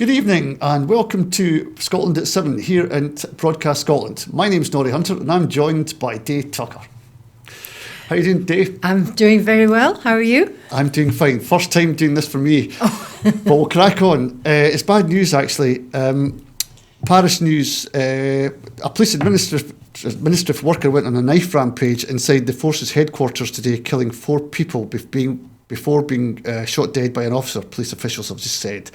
Good evening and welcome to Scotland at 7 here in Broadcast Scotland. My name's Norrie Hunter and I'm joined by Dave Tucker. How are you doing, Dave? I'm doing very well. How are you? I'm doing fine. First time doing this for me. But we'll crack on. It's bad news, actually. Paris news, a police administrative worker went on a knife rampage inside the force's headquarters today, killing 4 people before being shot dead by an officer, police officials have just said.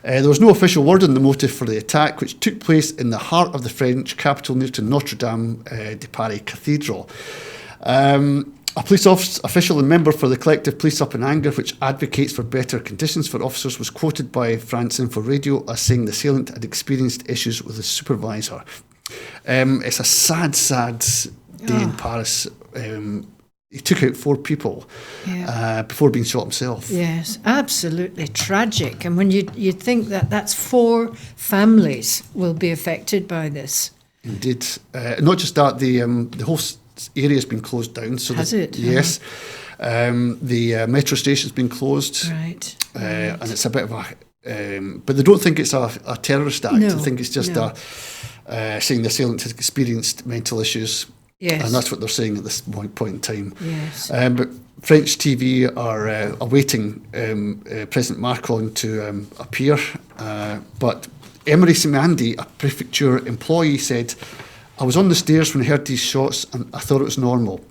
There was no official word on the motive for the attack, which took place in the heart of the French capital near to Notre Dame de Paris Cathedral. A police official and member for the collective Police Up in Anger, which advocates for better conditions for officers, was quoted by France Info Radio as saying the assailant had experienced issues with his supervisor. It's a sad day in Paris. He took out 4 people before being shot himself. Yes, absolutely tragic. And when you think that's 4 families will be affected by this. Indeed. Not just that, the whole area has been closed down. So Has it? Yes. The metro station's been closed. Right. And it's a bit of a... but they don't think it's a terrorist act. No, they think it's just saying the assailant has experienced mental issues. Yes. And that's what they're saying at this point in time. Yes. But French TV are awaiting President Macron to appear. But Emery Simandi, a prefecture employee, said, "I was on the stairs when I heard these shots and I thought it was normal.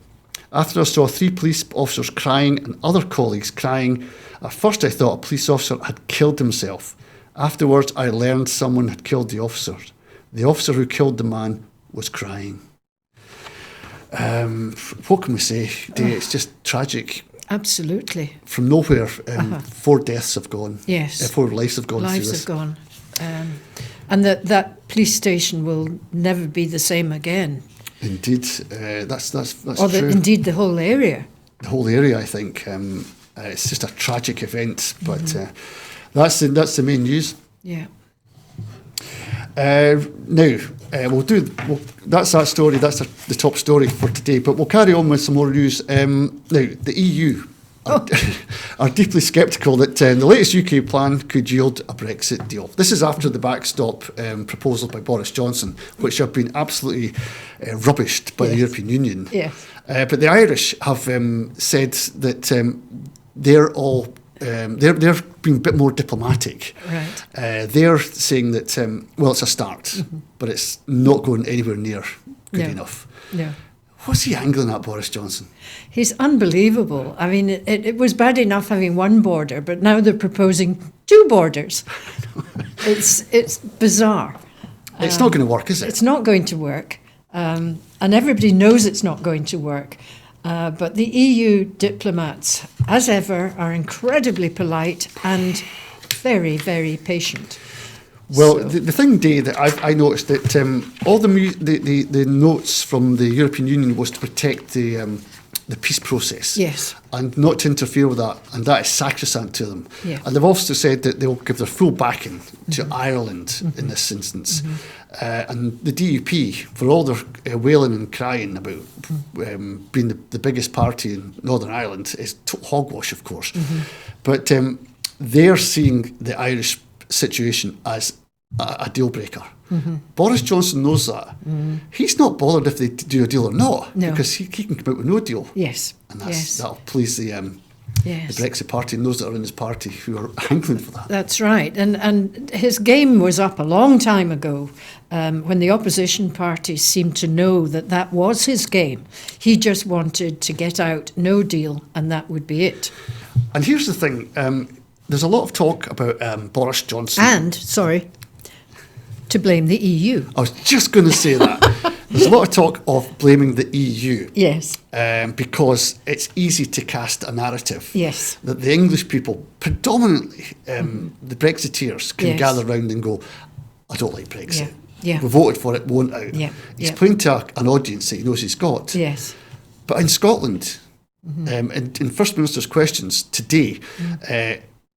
After I saw 3 police officers crying and other colleagues crying, at first I thought a police officer had killed himself. Afterwards I learned someone had killed the officer. The officer who killed the man was crying." What can we say? It's just tragic. Absolutely. From nowhere, 4 deaths have gone. Yes. 4 lives have gone Lives through this. have gone. And that police station will never be the same again. Indeed, that's Or true. indeed the whole area. The whole area, I think. It's just a tragic event, but that's the main news. Yeah. Now, that's that story. That's the top story for today. But we'll carry on with some more news. Now, the EU are deeply sceptical that the latest UK plan could yield a Brexit deal. This is after the backstop proposal by Boris Johnson, which have been absolutely rubbished by the European Union. Yes. But the Irish have said that they're all. They're being a bit more diplomatic. Right. They're saying that, it's a start, but it's not going anywhere near good enough. No. What's he angling at, Boris Johnson? He's unbelievable. I mean, it was bad enough having 1 border, but now they're proposing 2 borders. It's bizarre. It's not going to work, is it? It's not going to work. And everybody knows it's not going to work. But the EU diplomats, as ever, are incredibly polite and very, very patient. Well, the thing, Dave, that I noticed that all the notes from the European Union was to protect the peace process. Yes. And not to interfere with that, and that is sacrosanct to them. Yeah. And they've also said that they'll give their full backing to Ireland in this instance. And the DUP, for all their wailing and crying about being the biggest party in Northern Ireland, is hogwash, of course. But they're seeing the Irish situation as a deal breaker. Boris Johnson knows that. He's not bothered if they do a deal or not, because he can come out with no deal. Yes. And that'll please the Brexit party and those that are in his party who are hankering for that. That's right. And his game was up a long time ago when the opposition parties seemed to know that was his game. He just wanted to get out, no deal, and that would be it. And here's the thing. There's a lot of talk about Boris Johnson. And, to blame the EU. I was just going to say that. There's a lot of talk of blaming the EU. Yes. Because it's easy to cast a narrative. Yes. That the English people, predominantly the Brexiteers, can gather round and go, I don't like Brexit. Yeah. We voted for it, won't out. Yeah. He's playing to an audience that he knows he's got. Yes. But in Scotland, in First Minister's questions today,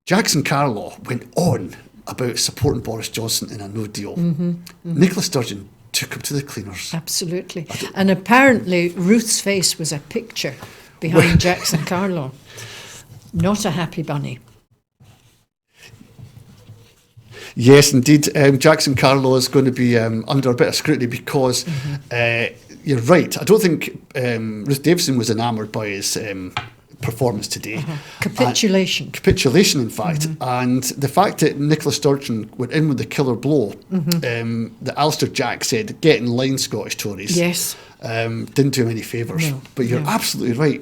Jackson Carlaw went on about supporting Boris Johnson in a no deal. Nicola Sturgeon took him to the cleaners. Absolutely. And apparently Ruth's face was a picture behind Jackson Carlaw. Not a happy bunny. Yes, indeed. Jackson Carlaw is going to be under a bit of scrutiny because you're right. I don't think Ruth Davidson was enamoured by his performance today. Capitulation, in fact. And the fact that Nicola Sturgeon went in with the killer blow, that Alistair Jack said, get in line, Scottish Tories. Yes. Didn't do him any favours. No, but you're absolutely right.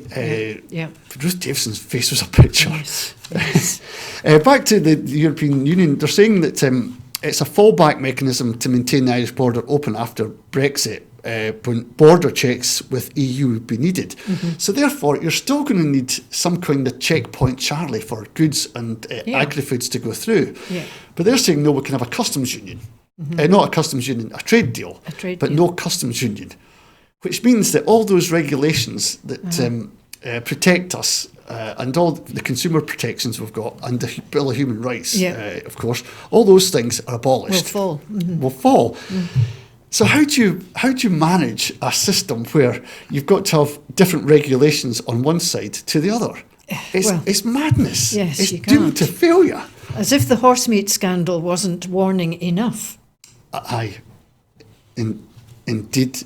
Yeah. Ruth Davidson's face was a picture. Yes. Back to the European Union, they're saying that it's a fallback mechanism to maintain the Irish border open after Brexit, when border checks with EU would be needed. So therefore, you're still going to need some kind of checkpoint, Charlie, for goods and agri-foods to go through. Yeah. But they're saying, no, we can have a customs union. Not a customs union, a trade deal. No customs union. Which means that all those regulations that protect us and all the consumer protections we've got and the Bill of Human Rights, of course, all those things are abolished. Will fall. So how do you manage a system where you've got to have different regulations on one side to the other? It's madness. Yes, it's you can't. doomed to failure. As if the horse meat scandal wasn't warning enough. Aye, indeed.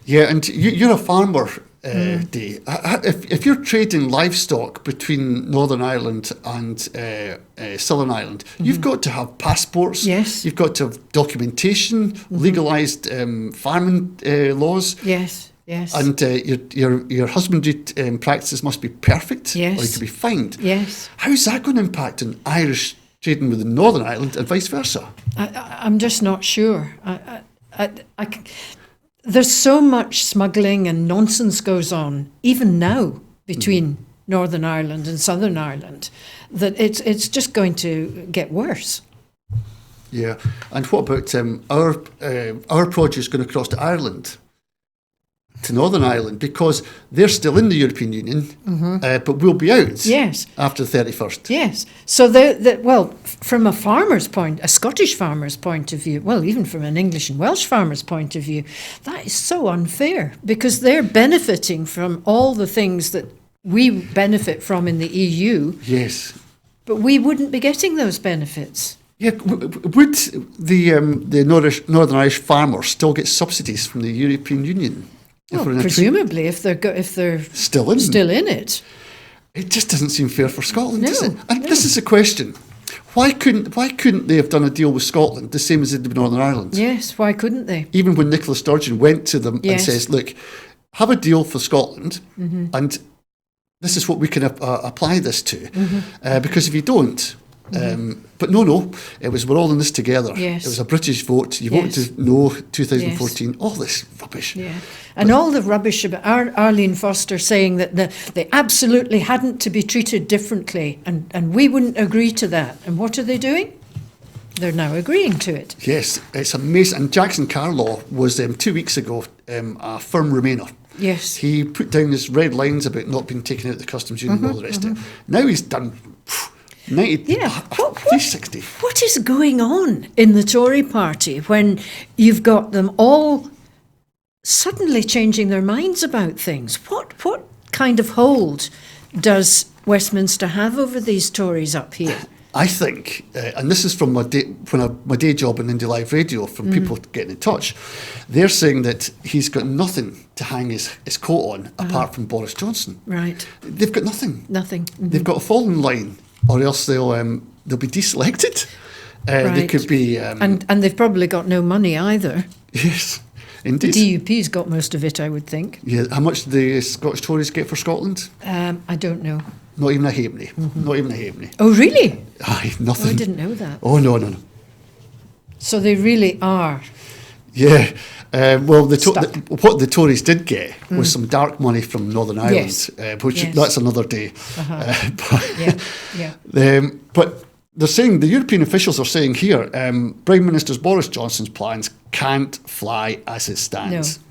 Yeah, and you're a farmer, Dee. If you're trading livestock between Northern Ireland and Southern Ireland, you've got to have passports. Yes. You've got to have documentation, legalised farming laws. Yes. And your husbandry practices must be perfect, yes. or you could be fined. Yes. How's that going to impact on Irish trading with Northern Ireland and vice versa? I'm just not sure. There's so much smuggling and nonsense goes on, even now, between Northern Ireland and Southern Ireland, that it's just going to get worse. Yeah, and what about our produce going across to Ireland, to Northern Ireland, because they're still in the European Union, but we'll be out after the 31st. Yes. So, from a Scottish farmer's point of view, well, even from an English and Welsh farmer's point of view, that is so unfair because they're benefiting from all the things that we benefit from in the EU. Yes. But we wouldn't be getting those benefits. Yeah, would the Northern Irish farmers still get subsidies from the European Union? Well, presumably, if they're still in it, it just doesn't seem fair for Scotland, does it? And no. This is a question: why couldn't they have done a deal with Scotland the same as they did with Northern Ireland? Yes, why couldn't they? Even when Nicola Sturgeon went to them and says, "Look, have a deal for Scotland, and this is what we can apply this to," because if you don't. But no, it was we're all in this together. Yes. It was a British vote. You voted no 2014. All this rubbish. Yeah. And all the rubbish about Arlene Foster saying that they absolutely hadn't to be treated differently and we wouldn't agree to that. And what are they doing? They're now agreeing to it. Yes, it's amazing. And Jackson Carlaw was 2 weeks ago a firm Remainer. Yes. He put down his red lines about not being taken out of the customs union and all the rest of it. Now he's done 90, 360. What is going on in the Tory party when you've got them all suddenly changing their minds about things? What kind of hold does Westminster have over these Tories up here? I think, and this is from my day job in Indie Live Radio, from people getting in touch, they're saying that he's got nothing to hang his coat on apart from Boris Johnson. Right. They've got nothing. Nothing. They've got to fall in line, or else they'll be deselected. Right. They could be... and they've probably got no money either. Yes, indeed. The DUP's got most of it, I would think. Yeah. How much do the Scottish Tories get for Scotland? I don't know. Not even a halfpenny. Not even a halfpenny. Oh, really? Aye, nothing. Oh, I didn't know that. Oh, no. So they really are. Yeah. What the Tories did get was some dark money from Northern Ireland, which that's another day. But they're saying, the European officials are saying here, Prime Minister Boris Johnson's plans can't fly as it stands. No.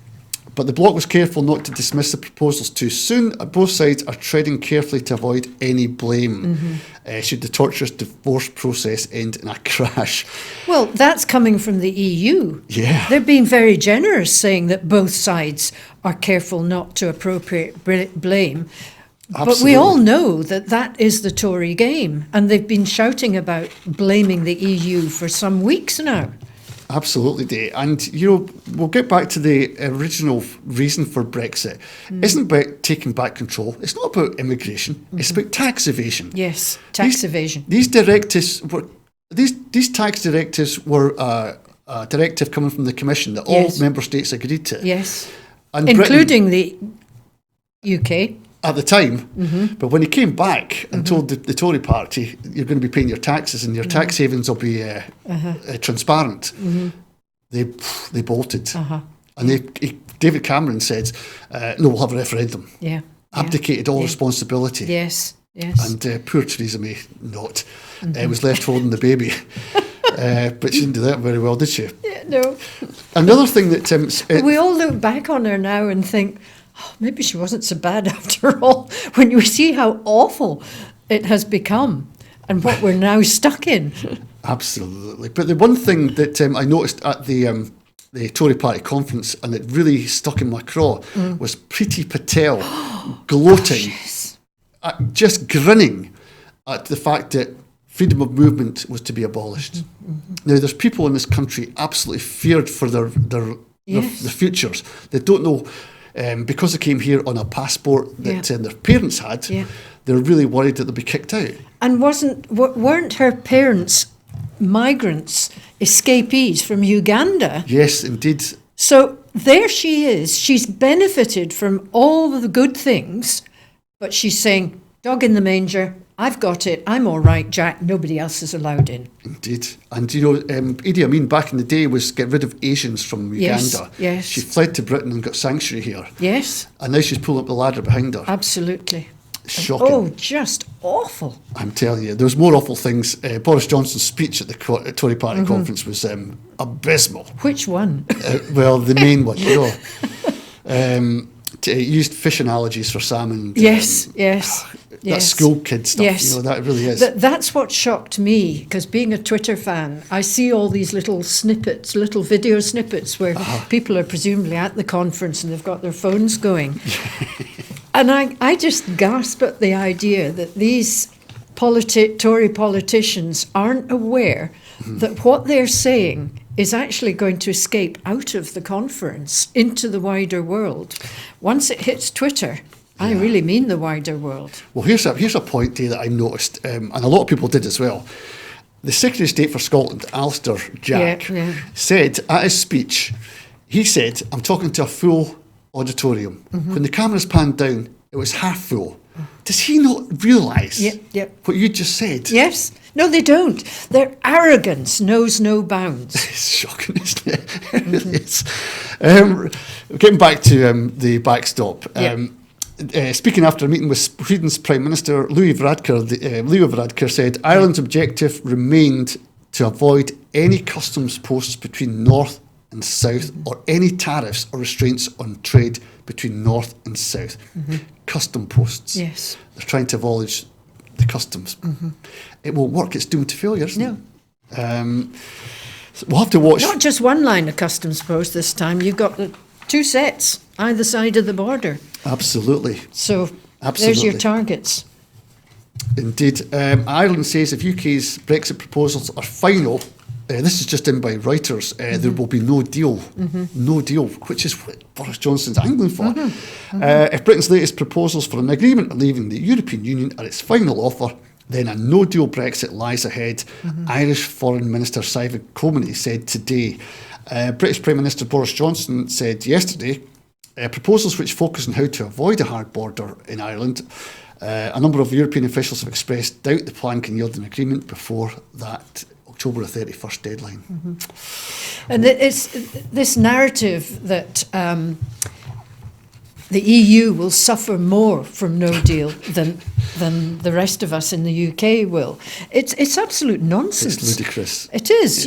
But the bloc was careful not to dismiss the proposals too soon. Both sides are treading carefully to avoid any blame should the torturous divorce process end in a crash. Well, that's coming from the EU. Yeah. They're being very generous, saying that both sides are careful not to appropriate blame. But we all know that that is the Tory game, and they've been shouting about blaming the EU for some weeks now. Absolutely, Dave. And, we'll get back to the original reason for Brexit. It isn't about taking back control. It's not about immigration. It's about tax evasion. Yes, tax evasion. These directives were... These tax directives were a directive coming from the Commission that all member states agreed to. Yes, and including Britain, the UK. at the time. But when he came back and told the Tory party, you're going to be paying your taxes and your tax havens will be transparent, they bolted. And David Cameron said, no, we'll have a referendum. Yeah. Abdicated all responsibility. Yes, yes. And poor Theresa May not. Was left holding the baby. But she didn't do that very well, did she? Yeah, no. Another thing that... we all look back on her now and think, oh, maybe she wasn't so bad after all, when you see how awful it has become and what we're now stuck in. Absolutely. But the one thing that I noticed at the Tory party conference, and it really stuck in my craw, was Priti Patel gloating, just grinning at the fact that freedom of movement was to be abolished. Now, there's people in this country absolutely feared for their futures. They don't know, because they came here on a passport that their parents had, they're really worried that they'll be kicked out. And weren't her parents migrants, escapees from Uganda? Yes, indeed. So there she is. She's benefited from all of the good things, but she's saying, dog in the manger, I've got it, I'm all right, Jack, nobody else is allowed in. Indeed. And, Idi Amin back in the day was get rid of Asians from Uganda. Yes. She fled to Britain and got sanctuary here. Yes. And now she's pulling up the ladder behind her. Absolutely. Shocking. Oh, just awful. I'm telling you, there's more awful things. Boris Johnson's speech at the Tory party conference was abysmal. Which one? Well, the main one, used fish analogies for salmon. Yes. That school kid stuff, yes. That really is. That's what shocked me, because being a Twitter fan, I see all these little snippets, little video snippets where people are presumably at the conference and they've got their phones going. And I just gasp at the idea that these Tory politicians aren't aware that what they're saying is actually going to escape out of the conference into the wider world. Once it hits Twitter, I really mean the wider world. Well, here's a point, Dave, that I noticed, and a lot of people did as well. The Secretary of State for Scotland, Alistair Jack, said at his speech, he said, I'm talking to a full auditorium. When the cameras panned down, it was half full. Does he not realise what you just said? Yes. No, they don't. Their arrogance knows no bounds. It's shocking, isn't it? It really is. Getting back to the backstop. Speaking after a meeting with Sweden's Prime Minister, Leo Varadkar said Ireland's objective remained to avoid any customs posts between North and South or any tariffs or restraints on trade between North and South. Custom posts. Yes. They're trying to abolish the customs. It won't work. It's doomed to failure, isn't it? So we'll have to watch. Not just one line of customs post this time. You've got the two sets either side of the border. Absolutely. So there's your targets. Indeed. Ireland says if UK's Brexit proposals are final, this is just in by Reuters, there will be no deal. No deal, which is what Boris Johnson's angling for. If Britain's latest proposals for an agreement on leaving the European Union are its final offer, then a no-deal Brexit lies ahead, Irish Foreign Minister Simon Coveney said today. British Prime Minister Boris Johnson said yesterday, proposals which focus on how to avoid a hard border in Ireland. A number of European officials have expressed doubt the plan can yield an agreement before that October 31st deadline. And it's this narrative that the EU will suffer more from no deal than the rest of us in the UK will. It's absolute nonsense. It's ludicrous. It is.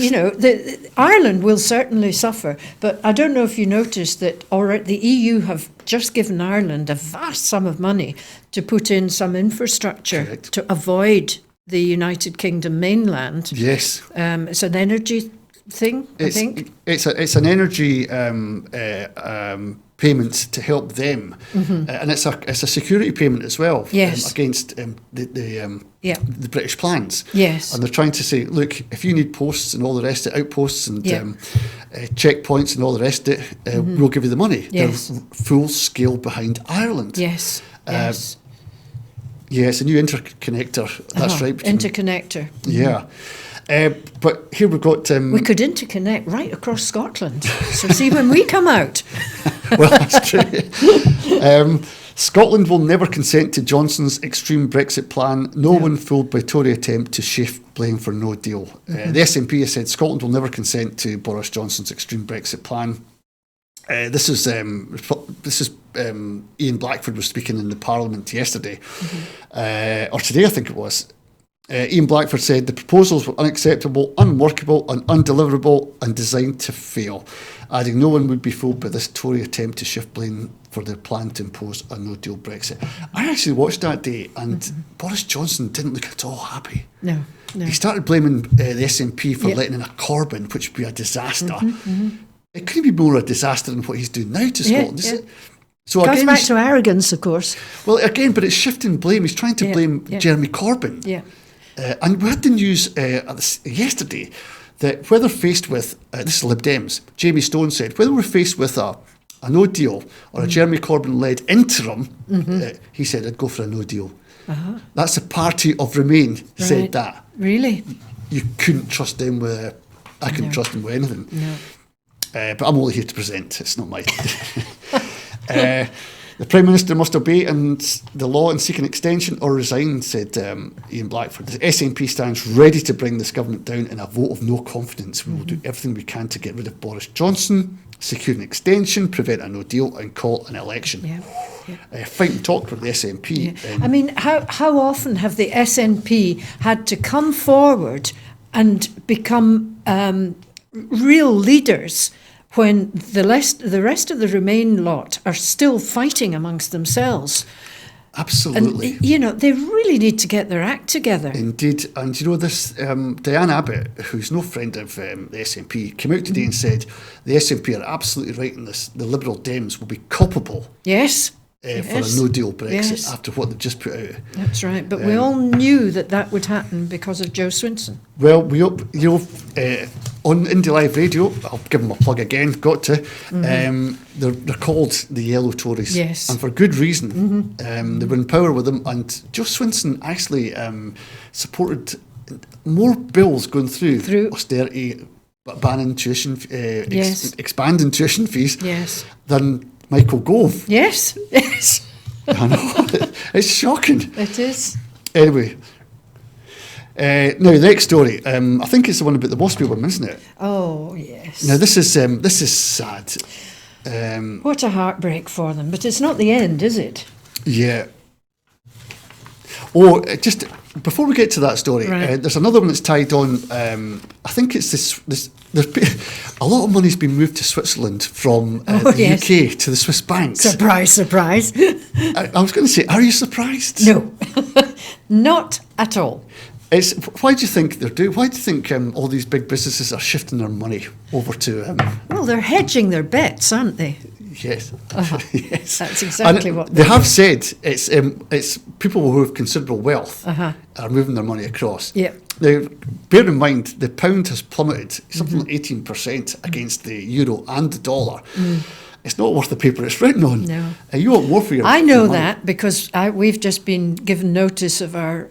Ireland will certainly suffer, but I don't know if you noticed that the EU have just given Ireland a vast sum of money to put in some infrastructure to avoid the United Kingdom mainland. Yes. It's an energy thing, I think. It's an energy payments to help them, and it's a security payment as well, Yes. against Yeah. the British plans. Yes. And they're trying to say, look, if you need posts and all the rest of it, outposts and Yeah. checkpoints and all the rest of it, we'll give you the money. Yes. They're full scale behind Ireland. Yes. Yes. Yeah, it's a new interconnector. That's right. between- Interconnector. Yeah. But here we've got... We could interconnect right across Scotland. So see when we come out. well, that's true. Scotland will never consent to Johnson's extreme Brexit plan. No one fooled by Tory attempt to shift blame for no deal. The SNP has said Scotland will never consent to Boris Johnson's extreme Brexit plan. This is Ian Blackford was speaking in the Parliament yesterday, or today I think it was. Ian Blackford said the proposals were unacceptable, unworkable and undeliverable and designed to fail, adding no one would be fooled by this Tory attempt to shift blame for their plan to impose a no-deal Brexit. I actually watched that day and Boris Johnson didn't look at all happy. No. He started blaming the SNP for Yep. letting in a Corbyn, which would be a disaster. It couldn't be more a disaster than what he's doing now to Yeah, Scotland, is yeah. it? So Goes again, back to arrogance, of course. well, again, but it's shifting blame. He's trying to blame Jeremy Corbyn. Yeah. And we had the news yesterday that whether faced with, this is Lib Dems, Jamie Stone said, whether we're faced with a no deal or a Jeremy Corbyn-led interim, he said, I'd go for a no deal. That's the party of Remain said that. Really? You couldn't trust them with, I couldn't trust them with anything. No. But I'm only here to present, it's not my... The Prime Minister must obey the law and seek an extension or resign, said Ian Blackford. The SNP stands ready to bring this government down in a vote of no confidence. We will do everything we can to get rid of Boris Johnson, secure an extension, prevent a no deal and call an election. Yeah. Fight and talk with the SNP. I mean, how often have the SNP had to come forward and become real leaders when the rest of the Remain lot are still fighting amongst themselves? Absolutely. And, you know, they really need to get their act together. Indeed. And, you know, this Diane Abbott, who's no friend of the SNP, came out today and said the SNP are absolutely right in this. The Liberal Dems will be culpable Yes. for a no-deal Brexit after what they've just put out. That's right. But we all knew that would happen because of Joe Swinson. Well, on Indie Live Radio, I'll give them a plug again, got to, they're called the Yellow Tories. Yes. And for good reason. They were in power with them, and Joe Swinson actually supported more bills going through austerity, banning tuition, expanding tuition fees than Michael Gove. Yes. I know, it's shocking. It is. Anyway, now the next story. I think it's the one about the Wasp woman, isn't it? Oh yes. Now this is sad. What a heartbreak for them, but it's not the end, is it? Yeah. Oh, just before we get to that story, there's another one that's tied on. I think it's this. A lot of money's been moved to Switzerland from the UK to the Swiss banks. Surprise, surprise. I was going to say, are you surprised? No, not at all. Why do you think they're doing? Why do you think all these big businesses are shifting their money over to? Well, they're hedging their bets, aren't they? Yes, yes. That's exactly and what they have said. It's people who have considerable wealth are moving their money across. Yeah. Now, bear in mind the pound has plummeted something like 18% against the euro and the dollar. It's not worth the paper it's written on. No. You want more for your I know money. that because we've just been given notice of our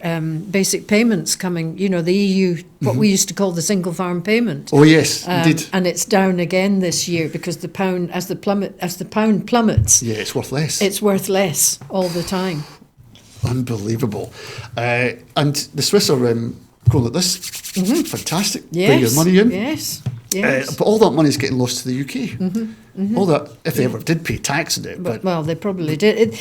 basic payments coming, you know, the EU, what we used to call the single farm payment. Oh yes, indeed. And it's down again this year because the pound, as the pound plummets, Yeah, it's worth less. it's worth less all the time. Unbelievable. And the Swiss are going like this. Fantastic. Yes. Bring your money in. Yes. Yes. But all that money is getting lost to the UK. All that, if they ever did pay tax on it. But well, they probably did.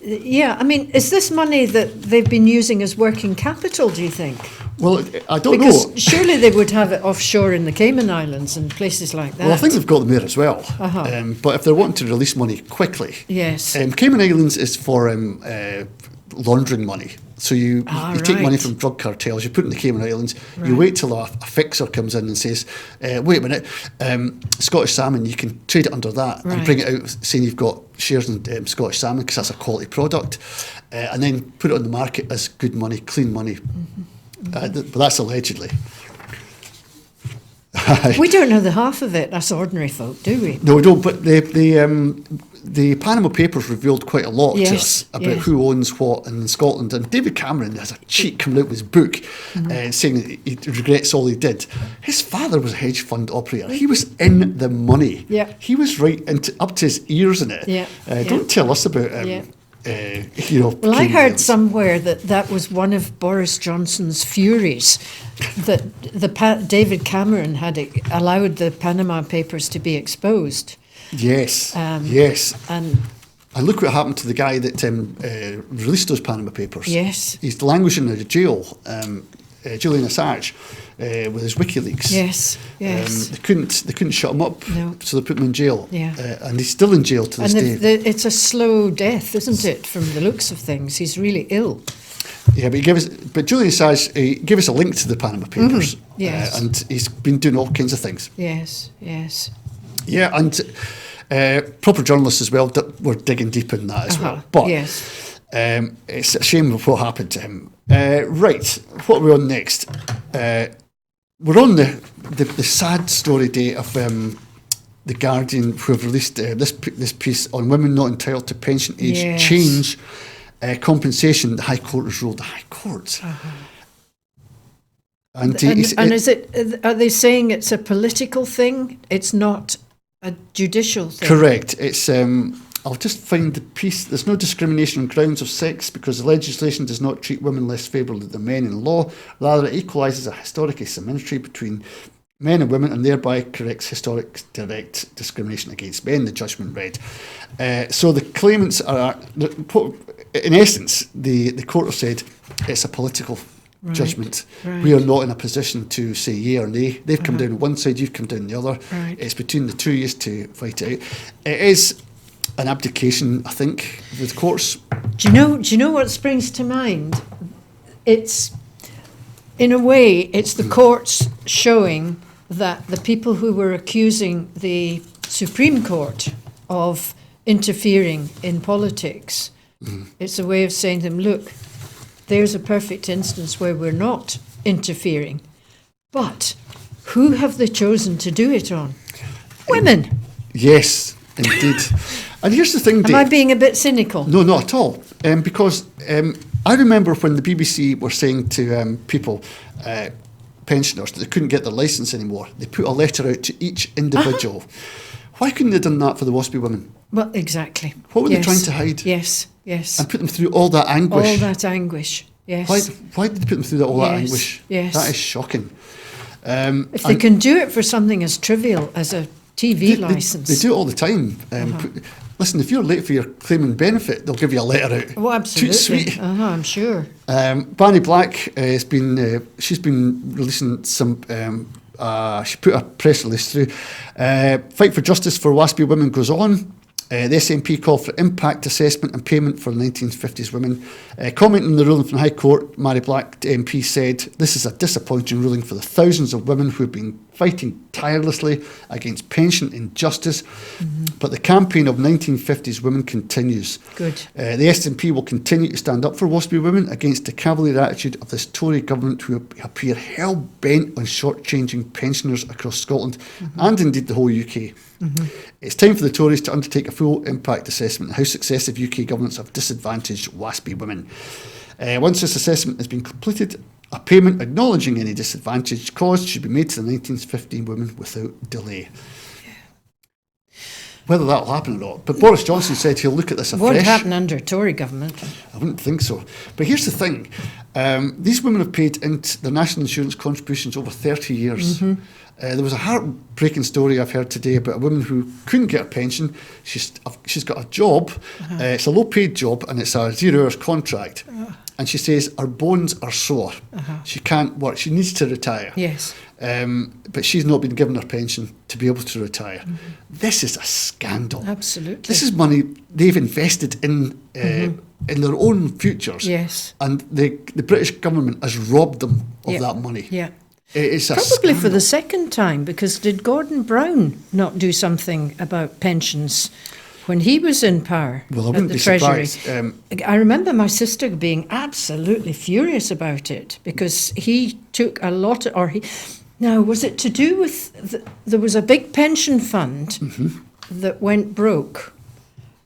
Yeah, I mean, is this money that they've been using as working capital, do you think? Well, I don't Because know. surely they would have it offshore in the Cayman Islands and places like that. Well, I think they've got them there as well. But if they're wanting to release money quickly, Yes. Cayman Islands is for laundering money. So you take money from drug cartels, you put it in the Cayman Islands, you wait till a fixer comes in and says, wait a minute, Scottish salmon, you can trade it under that and bring it out saying you've got shares in Scottish salmon because that's a quality product, and then put it on the market as good money, clean money. But that's allegedly. We don't know the half of it, us ordinary folk, do we? No, we don't, but the Panama Papers revealed quite a lot to us about who owns what in Scotland. And David Cameron has a cheat coming out with his book saying that he regrets all he did. His father was a hedge fund operator. He was in the money. Yeah. He was right up to his ears in it. Yeah. Don't tell us about Well, I heard somewhere that was one of Boris Johnson's furies, that David Cameron had allowed the Panama Papers to be exposed. Yes, And look what happened to the guy that released those Panama Papers. Yes. He's languishing in a jail, Julian Assange, with his WikiLeaks. Yes. They couldn't shut him up, so they put him in jail. Yeah. And he's still in jail to this day. It's a slow death, isn't it, from the looks of things? He's really ill. Yeah, but Julian Assange gave us a link to the Panama Papers. Yes. And he's been doing all kinds of things. Yes. Yeah, and proper journalists as well were digging deep in that as well. But it's a shame of what happened to him. Right, what are we on next? We're on the sad story day of The Guardian, who have released this piece on women not entitled to pension age change compensation. The High Court has ruled. The High Court. And is it? Are they saying it's a political thing? It's not a judicial thing. Correct. It's I'll just find the piece. There's no discrimination on grounds of sex because the legislation does not treat women less favourably than men in law. Rather, it equalises a historic asymmetry between men and women and thereby corrects historic direct discrimination against men, the judgment read. So the claimants are, in essence, the court have said it's a political judgment. We are not in a position to say yea or nay. They've come down one side, you've come down the other. It's between the two of you to fight it out. It is an abdication, I think, with courts. Do you know what springs to mind? It's, in a way, it's the courts showing that the people who were accusing the Supreme Court of interfering in politics, it's a way of saying to them, look, there's a perfect instance where we're not interfering. But who have they chosen to do it on? Women. Yes, indeed. And here's the thing, Dave. Am I being a bit cynical? No, not at all. Because I remember when the BBC were saying to people, pensioners, that they couldn't get their licence anymore, they put a letter out to each individual. Why couldn't they have done that for the WASPy women? Well, exactly. What were they trying to hide? Yes. And put them through all that anguish. All that anguish, yes. Why did they put them through all that anguish? Yes. That is shocking. If they can do it for something as trivial as a TV licence. They do it all the time. Listen, if you're late for your claiming benefit, they'll give you a letter out. Oh, absolutely. Too sweet. I'm sure. Barney Black has been. She's been releasing some. She put a press release through. Fight for justice for WASPy women goes on. The SNP called for impact assessment and payment for 1950s women. Commenting on the ruling from the High Court, Mary Black MP said, "This is a disappointing ruling for the thousands of women who have been fighting tirelessly against pension injustice, but the campaign of 1950s women continues." Good. The SNP will continue to stand up for WASPy women against the cavalier attitude of this Tory government who appear hell-bent on shortchanging pensioners across Scotland and indeed the whole UK. It's time for the Tories to undertake a full impact assessment on how successive UK governments have disadvantaged WASPy women. Once this assessment has been completed, a payment acknowledging any disadvantage caused should be made to the 1915 women without delay. Whether that will happen or not. But Boris Johnson said he'll look at this afresh. Won't happen under a Tory government. I wouldn't think so. But here's the thing. These women have paid into their national insurance contributions over 30 years. There was a heartbreaking story I've heard today about a woman who couldn't get a pension. She's got a job. It's a low-paid job and it's a 0 hours contract. and she says her bones are sore. She can't work. She needs to retire. Yes. But she's not been given her pension to be able to retire. This is a scandal. Absolutely. This is money they've invested in their own futures. Yes. And the British government has robbed them of Yeah. that money. Yeah. It's a Probably for scandal. the second time, because did Gordon Brown not do something about pensions when he was in power Well, I at wouldn't the be Treasury? surprised. I remember my sister being absolutely furious about it because he took a lot, now, was it to do with, there was a big pension fund that went broke.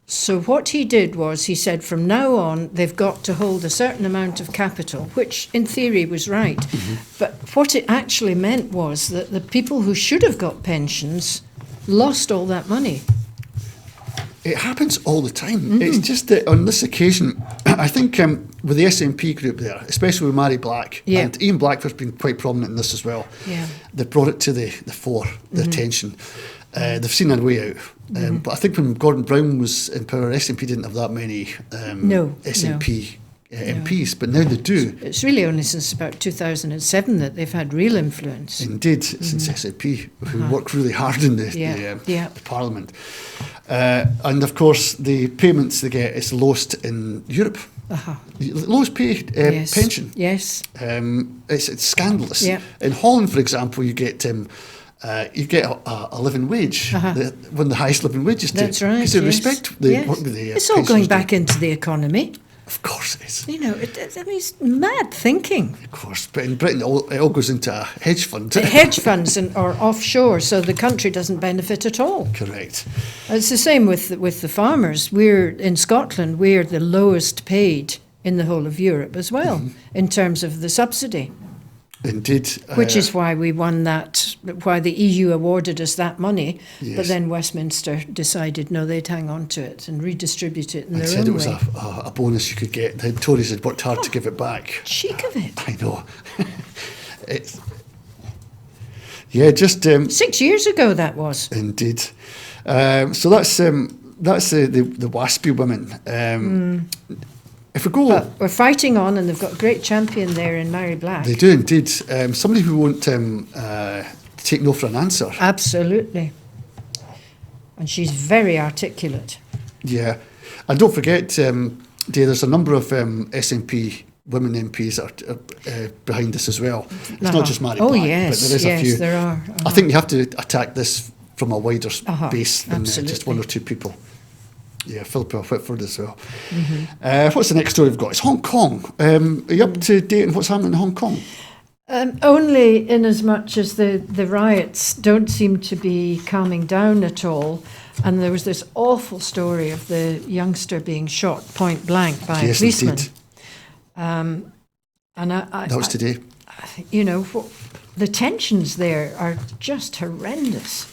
So what he did was he said from now on they've got to hold a certain amount of capital, which in theory was right. But what it actually meant was that the people who should have got pensions lost all that money. It happens all the time. It's just that on this occasion, I think with the SNP group there, especially with Mary Black, Yeah. and Ian Blackford's been quite prominent in this as well, Yeah. they brought it to the fore, the attention. They've seen their way out. But I think when Gordon Brown was in power, SNP didn't have that many No, SNP MPs, but now they do. It's really only since about 2007 that they've had real influence. Indeed, since SNP, who work really hard in the Parliament. And of course, the payments they get is lowest in Europe. The lowest paid Yes. pension. Yes. It's scandalous. Yeah. In Holland, for example, you get a living wage, one of the highest living wages. That's right. Because they yes. respect the Yes. work that the It's all going pensioners do. back into the economy. Of course it is. You know, I mean, it's mad thinking. Of course. But in Britain, it all goes into a hedge fund. The hedge funds are offshore, so the country doesn't benefit at all. Correct. It's the same with the farmers. We're in Scotland. We're the lowest paid in the whole of Europe as well in terms of the subsidy, Indeed. which is why we won that. Why the EU awarded us that money, but Yes. then Westminster decided no, they'd hang on to it and redistribute it in and their said own it was way. a bonus you could get. The Tories had worked hard to give it back. Cheek of it. I know. It's, yeah, just 6 years ago that was. indeed. So that's the WASPy women. If we go, But we're fighting on, and they've got a great champion there in Mary Black. they do indeed. Somebody who won't take no for an answer. Absolutely. And she's very articulate. Yeah, and don't forget, Dave, there's a number of SNP women MPs that are behind this as well. It's not just Mary Oh, Black, yes, but there is yes, a few. there are. I think you have to attack this from a wider base than just absolutely. one or two people. Yeah, Philippa Whitford as well. What's the next story we've got? It's Hong Kong. Are you up to date on what's happening in Hong Kong? Only in as much as the riots don't seem to be calming down at all. And there was this awful story of the youngster being shot point blank by a policeman. Indeed. And That was today. you know, the tensions there are just horrendous.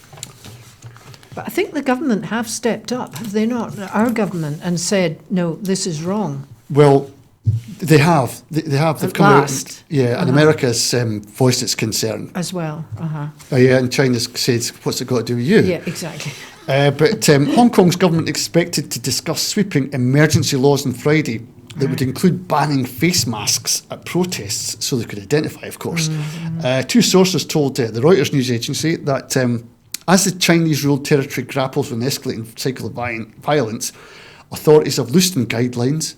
But I think the government have stepped up, have they not? Our government, and said, no, this is wrong. Well, they have. They have. They've At come last. out. Yeah, and America's voiced its concern. As well. Yeah, and China's said, what's it got to do with you? Yeah, exactly. But Hong Kong's government expected to discuss sweeping emergency laws on Friday that would include banning face masks at protests so they could identify, of course. Two sources told the Reuters news agency that as the Chinese-ruled territory grapples with an escalating cycle of violence, authorities have loosened guidelines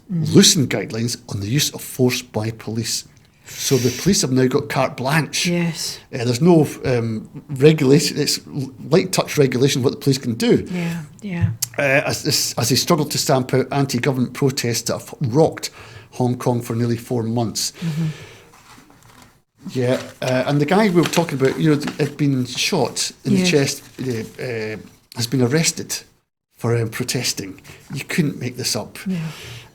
on the use of force by police. So the police have now got carte blanche. Yes. There's no regulation. It's light touch regulation of what the police can do. Yeah. As they struggle to stamp out anti-government protests that have rocked Hong Kong for nearly 4 months. Yeah, and the guy we were talking about, had been shot in the chest, has been arrested for protesting. You couldn't make this up.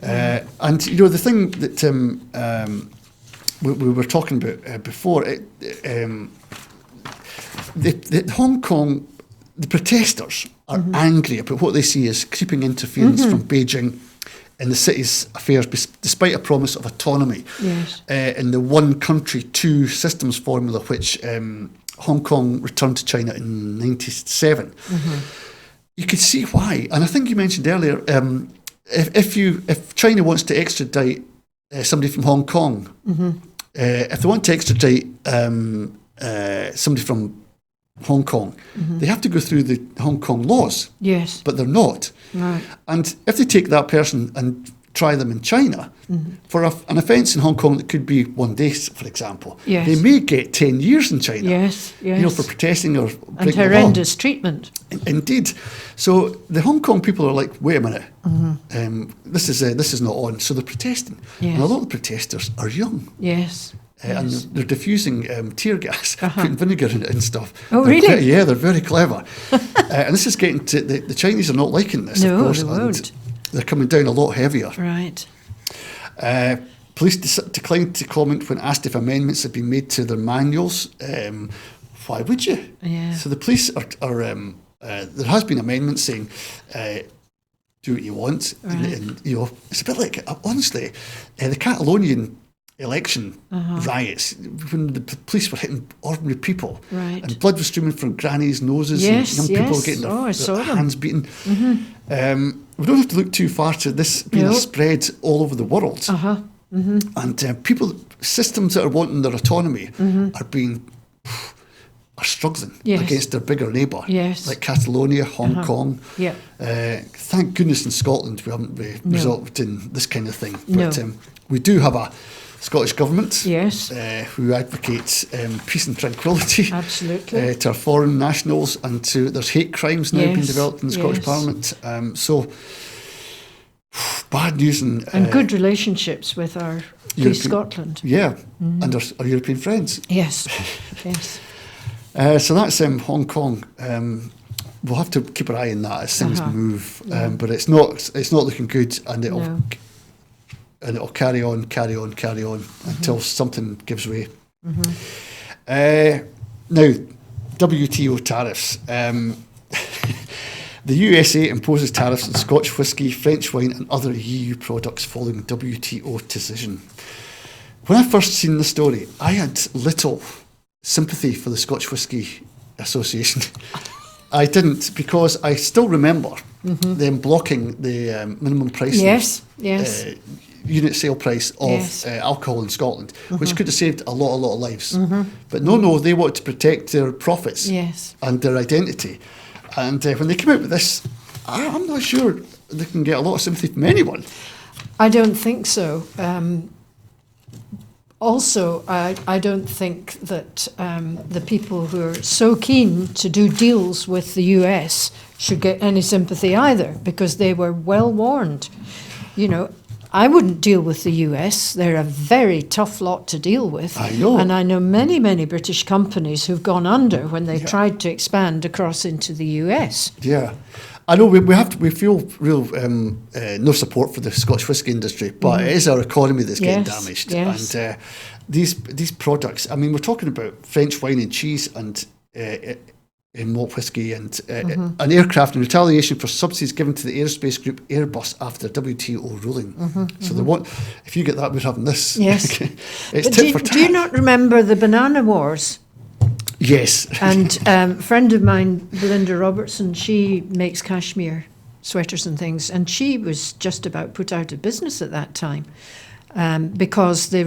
And the thing that we were talking about before, the Hong Kong, the protesters are angry about what they see as creeping interference from Beijing in the city's affairs, despite a promise of autonomy in the one country, two systems formula, which Hong Kong returned to China in 1997. You could see why, and I think you mentioned earlier, if China wants to extradite somebody from Hong Kong, if they want to extradite somebody from Hong Kong, they have to go through the Hong Kong laws, Yes. but they're not. Right. And if they take that person and try them in China for an offence in Hong Kong that could be 1 day, for example, Yes. they may get 10 years in China. Yes. Yes. You know, for protesting or and breaking the law. horrendous treatment. Indeed. So the Hong Kong people are like, wait a minute, this is not on. So they're protesting. Yes. And a lot of the protesters are young. Yes. And Yes. they're diffusing tear gas, putting vinegar in it and stuff. Oh, They're really? yeah, they're very clever. And this is getting to, the Chinese are not liking this, No, of course. they and won't. they're coming down a lot heavier. Right. Police declined to comment when asked if amendments had been made to their manuals. Why would you? Yeah. So the police are there has been amendments saying, do what you want. Right. And, you know, it's a bit like, honestly, the Catalonian election riots, when the police were hitting ordinary people, Right. and blood was streaming from grannies' noses, Yes, and young people yes. were getting Oh, I their saw them. hands beaten. We don't have to look too far to this being No. spread all over the world. Uh-huh. And systems that are wanting their autonomy are struggling Yes. against their bigger neighbour, Yes. like Catalonia, Hong Kong. Yeah. Thank goodness in Scotland we haven't resulted in this kind of thing. But No. we do have a Scottish government Yes. who advocates peace and tranquility Absolutely. to our foreign nationals, and there's hate crimes now being Yes. developed in the Scottish Yes. Parliament. So bad news and and good relationships with our Police Scotland. Yeah, and our European friends. Yes. Yes. So that's Hong Kong. We'll have to keep our eye on that as things move, but it's not looking good, and it'll carry on until something gives way. Now, WTO tariffs. The USA imposes tariffs on Scotch whisky, French wine, and other EU products following WTO decision. When I first seen the story, I had little sympathy for the Scotch Whisky Association. I didn't, because I still remember them blocking the minimum price, Yes. Yes. unit sale price of Yes. alcohol in Scotland, which could have saved a lot of lives. But no, they wanted to protect their profits Yes. and their identity. And when they came out with this, I'm not sure they can get a lot of sympathy from anyone. I don't think so. Also, I don't think that the people who are so keen to do deals with the US should get any sympathy either, because they were well warned. You know, I wouldn't deal with the US. They're a very tough lot to deal with. I know. And I know many, many British companies who've gone under when they tried to expand across into the US. Yeah, I know we feel real no support for the Scotch whisky industry, but it is our economy that's getting Yes, damaged. yes. And these products, I mean, we're talking about French wine and cheese and malt whisky and an aircraft in retaliation for subsidies given to the aerospace group Airbus after WTO ruling. So they want, if you get that, we're having this. Yes. It's But tit for tat. do you not remember the Banana Wars? Yes. And a friend of mine, Belinda Robertson, she makes cashmere sweaters and things, and she was just about put out of business at that time because they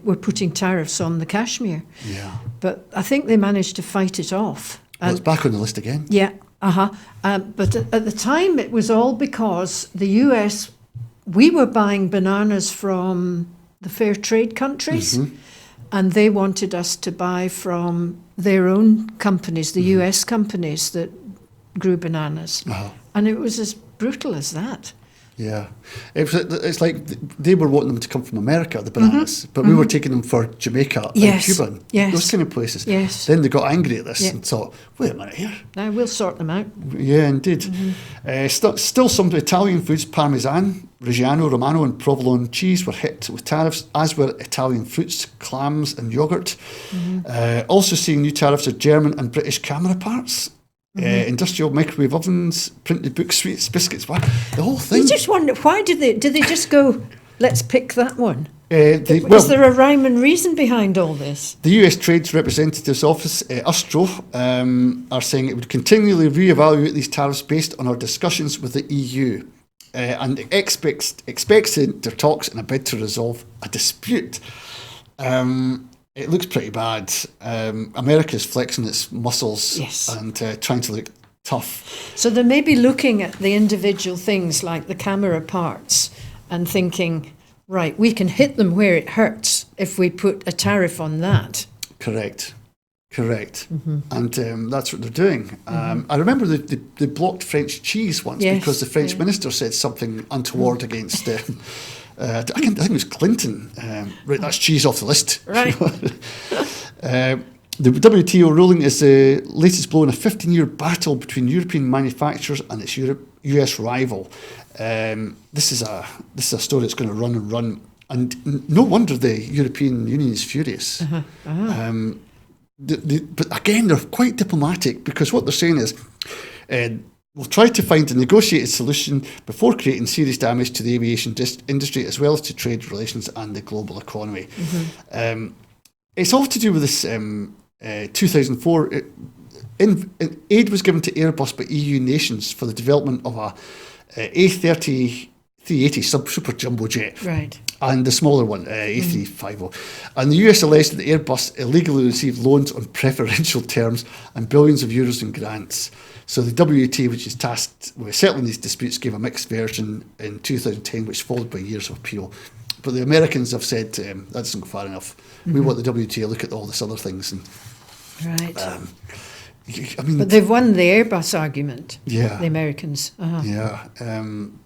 were putting tariffs on the cashmere. Yeah. But I think they managed to fight it off. Well, it's back on the list again. Yeah, but at the time it was all because the US, we were buying bananas from the fair trade countries, and they wanted us to buy from their own companies, the US companies that grew bananas. And it was as brutal as that. Yeah, it's like they were wanting them to come from America, the bananas, but we were taking them for Jamaica Yes, and Cuba, yes. those kind of places. Yes. Then they got angry at this Yeah. and thought, wait a minute here. Now we'll sort them out. Yeah, indeed. Still some Italian foods, Parmesan, Reggiano Romano and provolone cheese were hit with tariffs, as were Italian fruits, clams and yoghurt. Also seeing new tariffs of German and British camera parts. Industrial microwave ovens, printed books, sweets, biscuits, the whole thing. You just wonder, why did they just go, let's pick that one? Well, Is there a rhyme and reason behind all this? the US Trade Representative's Office, USTRO, are saying it would continually reevaluate these tariffs based on our discussions with the EU. and expects to enter talks in a bid to resolve a dispute. It looks pretty bad. America's flexing its muscles Yes. and trying to look tough. So they may be looking at the individual things like the camera parts and thinking, right, we can hit them where it hurts if we put a tariff on that. Correct. And that's what they're doing. I remember they blocked French cheese once Yes, because the French yeah. minister said something untoward against I think it was Clinton. Right, that's cheese off the list. Right. The WTO ruling is the latest blow in a 15-year battle between European manufacturers and its US rival. This is a story that's going to run and run, and no wonder the European Union is furious. But again, they're quite diplomatic, because what they're saying is, we'll try to find a negotiated solution before creating serious damage to the aviation industry, as well as to trade relations and the global economy. It's all to do with this 2004. Aid was given to Airbus by EU nations for the development of a A380 super jumbo jet. Right. And the smaller one, A350. And the US alleged that Airbus illegally received loans on preferential terms and billions of euros in grants. So the WTA, which is tasked with settling these disputes, gave a mixed version in 2010, which followed by years of appeal. But the Americans have said that doesn't go far enough. We want the WTA to look at all this other things. And Right. I mean, But they've won the Airbus argument, yeah, the Americans. yeah.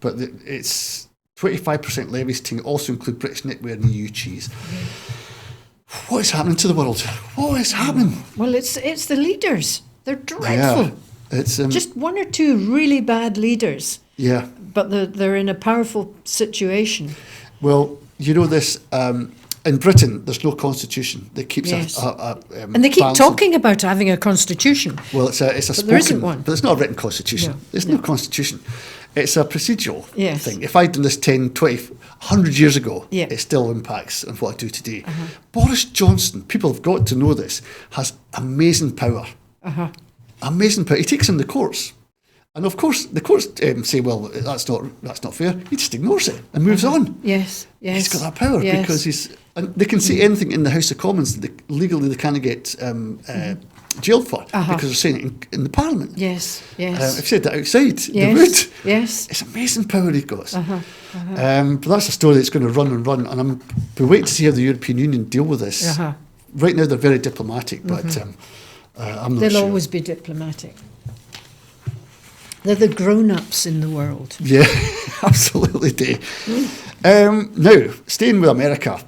But it's 25% levies to also include British knitwear and EU cheese. What is happening to the world? What is happening? Well, it's the leaders. They're dreadful. Yeah, it's Just one or two really bad leaders, yeah. but they're in a powerful situation. Well, you know this. In Britain, there's no constitution that keeps Yes. and And they keep balance. talking about having a constitution. Well, it's a But spoken, there isn't one. but it's not a written constitution. No, There's no constitution. It's a procedural Yes. thing. If I'd done this 10, 20, 100 years ago, Yeah. it still impacts on what I do today. Boris Johnson, people have got to know this, has amazing power. Amazing power. He takes on the courts. And of course, the courts say, well, that's not fair. He just ignores it and moves on. Yes, yes. He's got that power Yes. because and they can say anything in the House of Commons that legally they can't get jailed for because they're saying it in the Parliament. Yes, yes. I've said that outside. They Yes, would. yes. It's amazing power he got. But that's a story that's going to run and run, and I'm waiting to see how the European Union deal with this. Right now they're very diplomatic, but I'm not They'll sure. always be diplomatic. They're the grown-ups in the world. Yeah, absolutely do. Now, staying with America,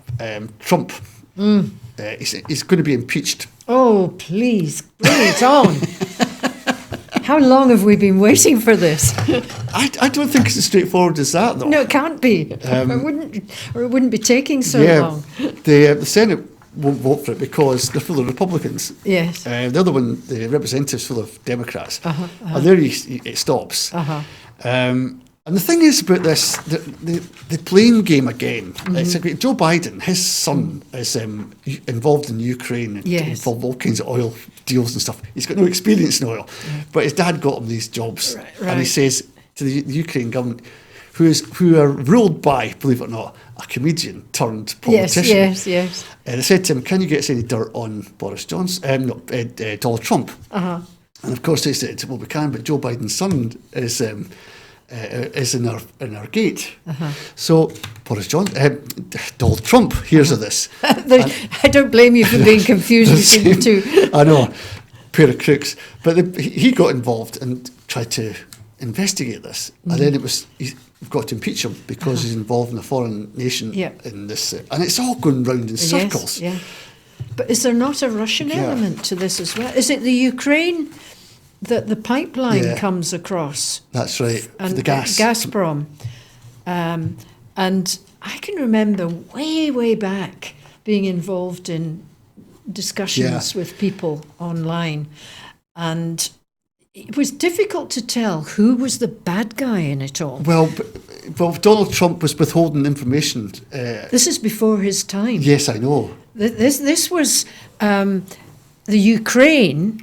Trump, he's going to be impeached. Oh, please, bring it on. How long have we been waiting for this? I don't think it's as straightforward as that, though. No, it can't be. It wouldn't be taking so long. The Senate won't vote for it because they're full of Republicans. Yes. The other one, the representatives, full of Democrats. And there it stops. And the thing is about this, the blame game again. It's like Joe Biden, his son is involved in Ukraine and Yes. involved in all kinds of oil deals and stuff. He's got no experience in oil, but his dad got him these jobs. Right. And he says to the Ukraine government, who are ruled by, believe it or not, a comedian turned politician. Yes. They said to him, "Can you get us any dirt on Boris Johnson? Donald Trump?" And of course they said, "Well, we can, but Joe Biden's son is in our gate." So Donald Trump hears of this. I don't blame you for being confused between the two. I know, pair of crooks. But he got involved and tried to investigate this, and then we've got to impeach him because he's involved in a foreign nation in this, and it's all going round in circles. Yes, yeah. But is there not a Russian element to this as well? Is it the Ukraine that the pipeline comes across? That's right, And the gas. Gazprom. And I can remember way back being involved in discussions with people online, and it was difficult to tell who was the bad guy in it all. Well, Donald Trump was withholding information. This is before his time. Yes, I know. This was the Ukraine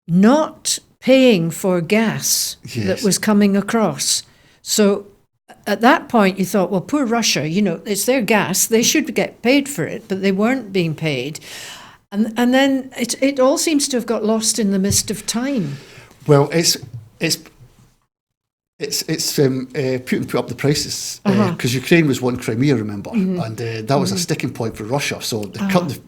not paying for gas that was coming across. So at that point, you thought, well, poor Russia, it's their gas. They should get paid for it, but they weren't being paid. And then it all seems to have got lost in the mist of time. Well, Putin put up the prices because Ukraine was wanting Crimea, remember, and that was a sticking point for Russia. So they cut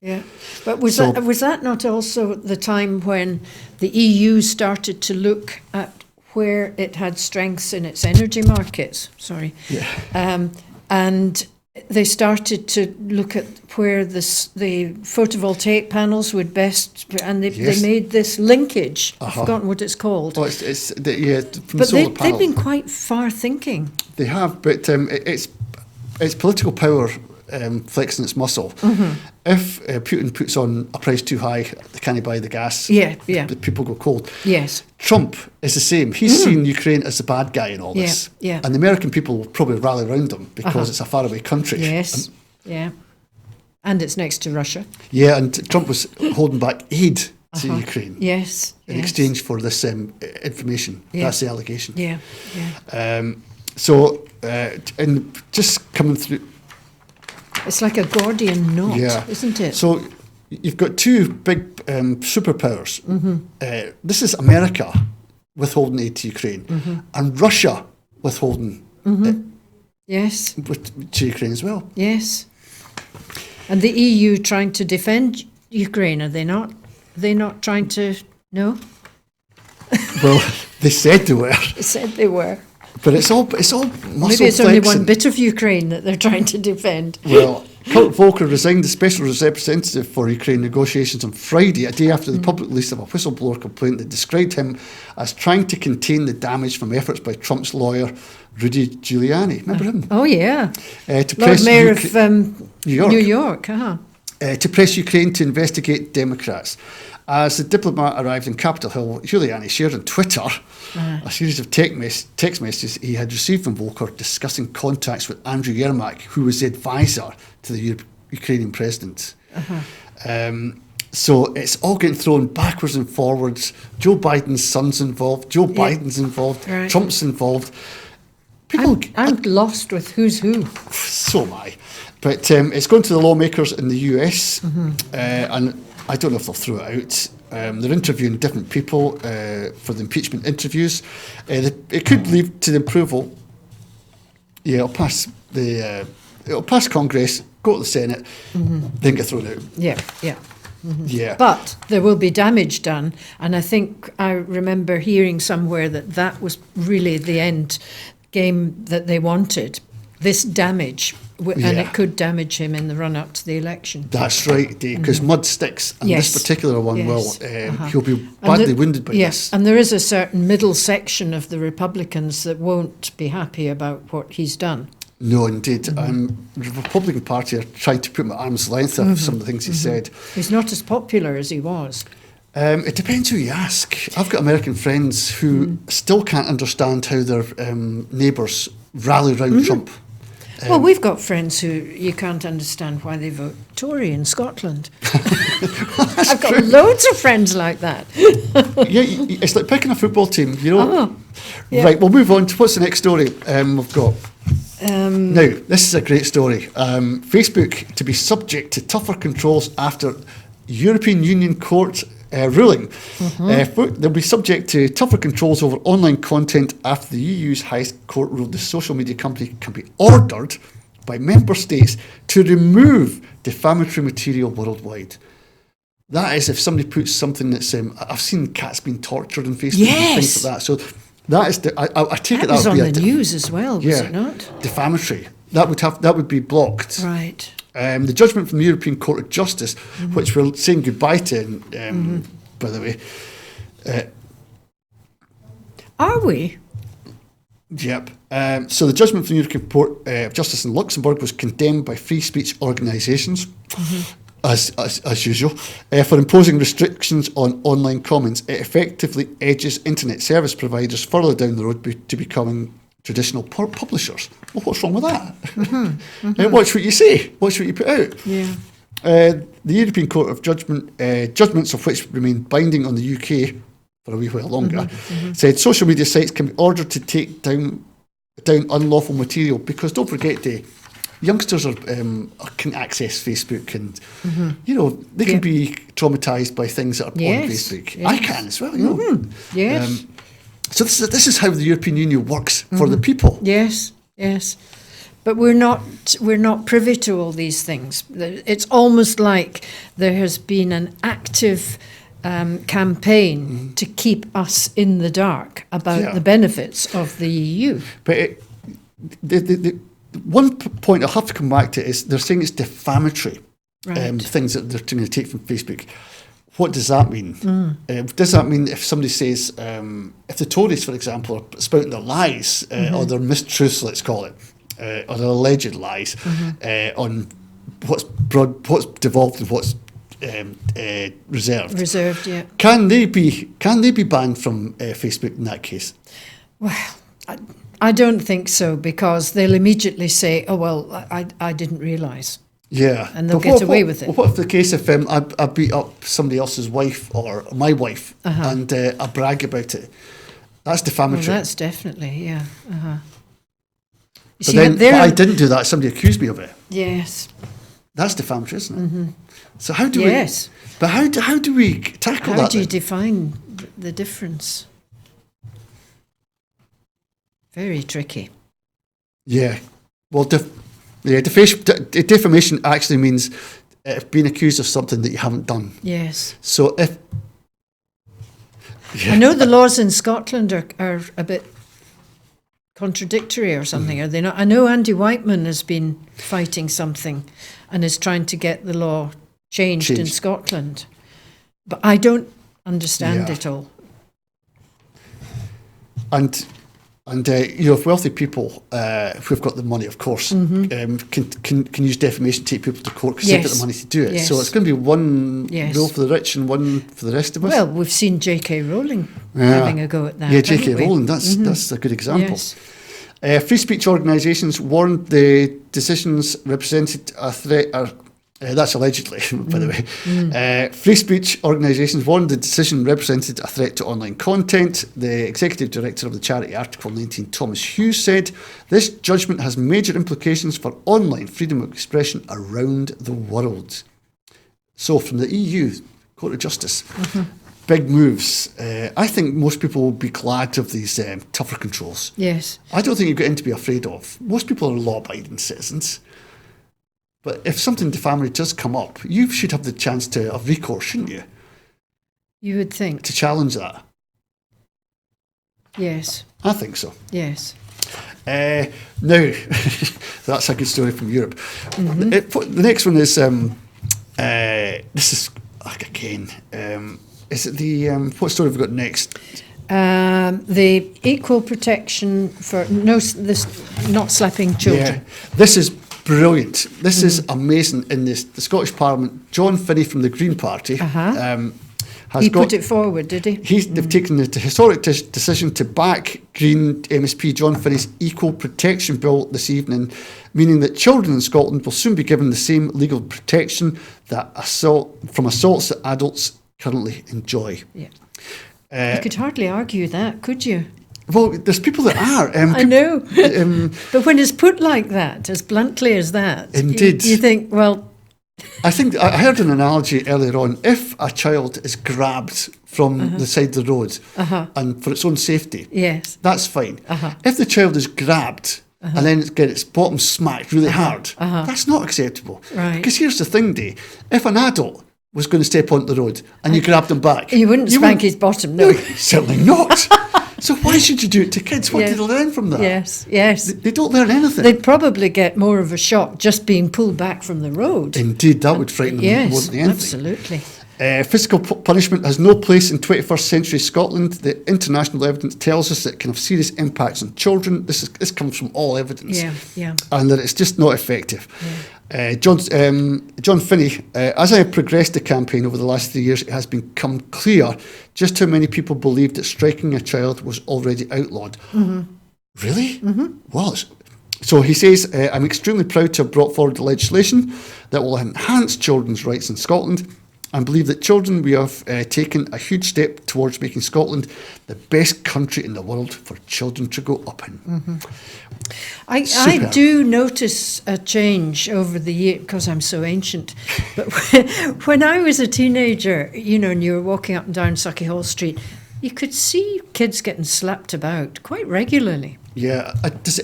Yeah, but was that not also the time when the EU started to look at where it had strengths in its energy markets? Sorry, and they started to look at where the photovoltaic panels would best, and they made this linkage. I've forgotten what it's called. Oh, but they've been quite far thinking. They have, but it's political power flexing its muscle. If Putin puts on a price too high, they can't buy the gas. The people go cold. Yes. Trump is the same. He's seen Ukraine as the bad guy in all this. Yeah. And the American people will probably rally around him because it's a faraway country. Yes. And it's next to Russia. Yeah, and Trump was holding back aid to Ukraine. Yes. In exchange for this information. Yeah. That's the allegation. Yeah. And just coming through. It's like a Gordian knot, isn't it? So you've got two big superpowers. This is America withholding aid to Ukraine and Russia withholding yes to Ukraine as well. Yes. And the EU trying to defend Ukraine, are they not? Are they not trying to... No? Well, they said they were. They said they were. But it's all muscle Maybe it's only one bit of Ukraine that they're trying to defend. Well, Kurt Volker resigned as special representative for Ukraine negotiations on Friday, a day after the public release of a whistleblower complaint that described him as trying to contain the damage from efforts by Trump's lawyer, Rudy Giuliani. Remember him? Oh, yeah. To Lord press Mayor of New York. To press Ukraine to investigate Democrats. As the diplomat arrived in Capitol Hill, Giuliani shared on Twitter a series of text messages he had received from Volker discussing contacts with Andrew Yermak, who was the advisor to the Ukrainian president. So it's all getting thrown backwards and forwards. Joe Biden's son's involved. Joe Biden's involved. Right. Trump's involved. I'm lost with who's who. So am I. But it's going to the lawmakers in the US, and I don't know if they'll throw it out. They're interviewing different people for the impeachment interviews. It could lead to the approval. Yeah, it'll pass Congress, go to the Senate, then get thrown out. Yeah. But there will be damage done, and I think I remember hearing somewhere that was really the end game that they wanted. This damage. And it could damage him in the run-up to the election. That's right, Dave, because mud sticks, and this particular one will. He'll be badly wounded by this. And there is a certain middle section of the Republicans that won't be happy about what he's done. No, indeed. The Republican Party are trying to put him at arm's length of some of the things he said. He's not as popular as he was. It depends who you ask. I've got American friends who still can't understand how their neighbours rally around Trump. Well, we've got friends who you can't understand why they vote Tory in Scotland. I've got loads of friends like that. It's like picking a football team, Right, we'll move on to what's the next story we've got. Now, this is a great story. Facebook to be subject to tougher controls after European Union Court ruling. They'll be subject to tougher controls over online content after the EU's highest court ruled the social media company can be ordered by member states to remove defamatory material worldwide. That is, if somebody puts something that's... I've seen cats being tortured on Facebook and things like that. So that is... I take it that was would be on the news as well, was it not? Defamatory. That would be blocked. Right. The judgment from the European Court of Justice, which we're saying goodbye to, by the way. Are we? Yep. So the judgment from the European Court of Justice in Luxembourg was condemned by free speech organisations, as usual, for imposing restrictions on online comments. It effectively edges internet service providers further down the road to becoming traditional publishers. Well, what's wrong with that? Watch what you say. Watch what you put out. Yeah. The European Court of Judgment, judgments of which remain binding on the UK, for a wee while longer, said social media sites can be ordered to take down unlawful material because don't forget, youngsters can access Facebook and they can be traumatised by things that are on Facebook. Yes. I can as well, Yes. So this is how the European Union works for the people. Yes, yes. But we're not privy to all these things. It's almost like there has been an active campaign to keep us in the dark about the benefits of the EU. But the one point I have to come back to is they're saying it's defamatory, things that they're going to take from Facebook. What does that mean? Does that mean if somebody says, if the Tories, for example, are spouting their lies or their mistruths, let's call it, or their alleged lies on what's devolved and what's reserved? Reserved, yeah. Can they be banned from Facebook in that case? Well, I don't think so, because they'll immediately say, "Oh well, I didn't realise." Yeah, and they'll get away with it. What if the case if I beat up somebody else's wife or my wife and I brag about it? That's defamatory. Well, that's definitely, yeah. But I didn't do that. Somebody accused me of it. Yes. That's defamatory, isn't it? So how do we? Yes. But how do we tackle that? How do you define the difference? Very tricky. Yeah. Well, defamation actually means being accused of something that you haven't done. Yes. So if... I know the laws in Scotland are a bit contradictory or something, are they not? I know Andy Whiteman has been fighting something and is trying to get the law changed in Scotland. But I don't understand it all. And if wealthy people who've got the money, of course, can use defamation to take people to court because they've got the money to do it. Yes. So it's going to be one rule for the rich and one for the rest of us. Well, we've seen J.K. Rowling having a go at that. Yeah, J.K. Rowling, that's a good example. Yes. Free speech organisations warned the decisions represented a threat. That's allegedly, by the way. Free speech organisations warned the decision represented a threat to online content. The executive director of the charity Article 19, Thomas Hughes, said, "This judgment has major implications for online freedom of expression around the world." So from the EU, Court of Justice, big moves. I think most people will be glad of these tougher controls. Yes. I don't think you've got anything to be afraid of. Most people are law-abiding citizens. But if something defamatory does come up, you should have the chance to have recourse, shouldn't you? You would think. To challenge that. Yes. I think so. Yes. Now, that's a good story from Europe. The next one is, this is, again, is it the, what story have we got next? The equal protection for not slapping children. Yeah, this is brilliant. This is amazing. In the Scottish Parliament, John Finney from the Green Party he put it forward, did he? They've taken the historic decision to back Green MSP John Finney's Equal Protection Bill this evening, meaning that children in Scotland will soon be given the same legal protection from assaults that adults currently enjoy. Yeah. You could hardly argue that, could you? Well, there's people that are. I know. But when it's put like that, as bluntly as that, indeed, you think, well... I think I heard an analogy earlier on. If a child is grabbed from the side of the road and for its own safety, yes, that's fine. If the child is grabbed and then get its bottom smacked really hard, that's not acceptable. Right. Because here's the thing, Dee. If an adult was going to step onto the road and you grabbed him back... You wouldn't spank his bottom, no. Certainly not. So why should you do it to kids? What do they learn from that? Yes, yes. They don't learn anything. They'd probably get more of a shock just being pulled back from the road. Indeed, that would frighten them more than anything. Absolutely. Physical punishment has no place in 21st century Scotland. The international evidence tells us that it can have serious impacts on children. This comes from all evidence. Yeah. And that it's just not effective. Yeah. John Finney, as I have progressed the campaign over the last 3 years, it has become clear just how many people believed that striking a child was already outlawed. Really? Well, so he says, I'm extremely proud to have brought forward the legislation that will enhance children's rights in Scotland. and believe that children, we have taken a huge step towards making Scotland the best country in the world for children to grow up in. Mm-hmm. I do notice a change over the year because I'm so ancient. But when I was a teenager, you know, and you were walking up and down Sauchiehall Street, you could see kids getting slapped about quite regularly. Yeah. Does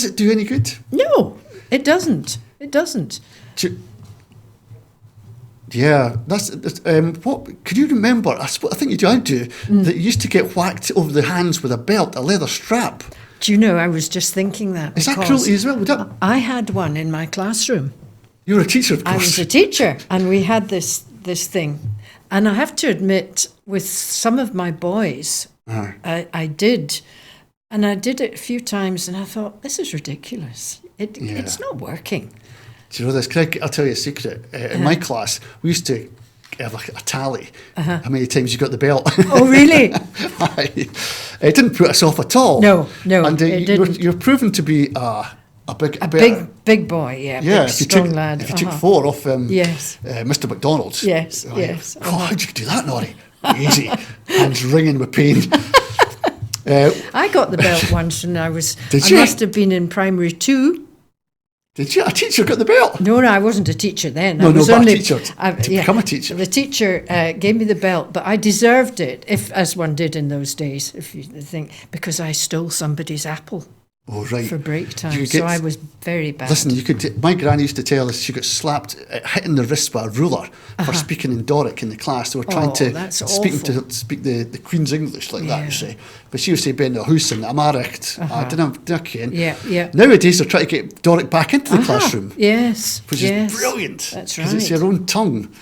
it do any good? No, it doesn't. It doesn't. Yeah, that's what. Could you remember? I think you do. I do. That you used to get whacked over the hands with a belt, a leather strap. Do you know? I was just thinking that. Is that cruelty as well? I had one in my classroom. You were a teacher, of course. I was a teacher, and we had this thing. And I have to admit, with some of my boys, I did. And I did it a few times, and I thought, this is ridiculous. It's not working. Do you know this? I'll tell you a secret. In my class, we used to have a tally. How many times you got the belt? Oh, really? It didn't put us off at all. No, and it didn't. You're proven to be a big boy, yeah. Big, strong lad. If you took 4 off yes. Mr. McDonald's. Yes. How'd you do that, Norrie? Easy. Hands ringing with pain. I got the belt once, and I Did you? must have been in primary 2. Did you? A teacher got the belt? No, I wasn't a teacher then. No, but a teacher. To become a teacher. The teacher gave me the belt, but I deserved it, as one did in those days, if you think, because I stole somebody's apple. Oh, right. For break time, so I was very bad. Listen, my granny used to tell us she got slapped, hitting the wrist with a ruler for speaking in Doric in the class. They were trying to speak the Queen's English like that, you say. But she would say, Ben Husen, Amaricht, I didn't know. Yeah. Nowadays, they're trying to get Doric back into the classroom. Yes. Which is brilliant. That's right. Because it's your own tongue.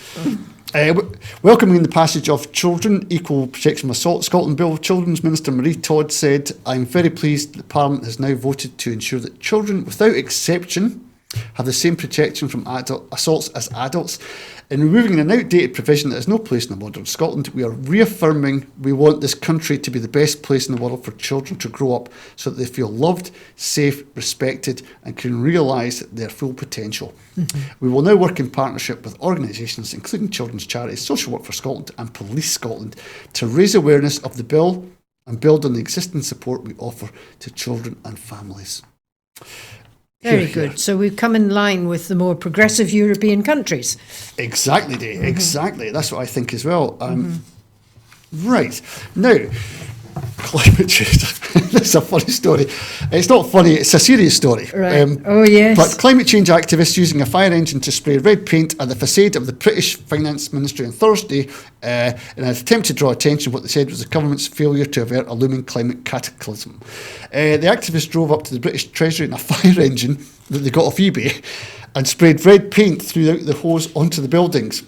Welcoming the passage of Children Equal Protection of Assault Scotland Bill, Children's Minister Marie Todd said, I'm very pleased that Parliament has now voted to ensure that children, without exception, have the same protection from assaults as adults. In removing an outdated provision that has no place in a modern Scotland, we are reaffirming we want this country to be the best place in the world for children to grow up so that they feel loved, safe, respected and can realise their full potential. We will now work in partnership with organisations including children's charities, Social Work for Scotland and Police Scotland to raise awareness of the bill and build on the existing support we offer to children and families. Very good. So we've come in line with the more progressive European countries. Exactly, Dave. Exactly. That's what I think as well. Right. Now, climate change. That's a funny story. It's not funny, it's a serious story. Right. Yes. But climate change activists using a fire engine to spray red paint at the facade of the British Finance Ministry on Thursday in an attempt to draw attention to what they said was the government's failure to avert a looming climate cataclysm. The activists drove up to the British Treasury in a fire engine that they got off eBay and sprayed red paint throughout the hose onto the buildings.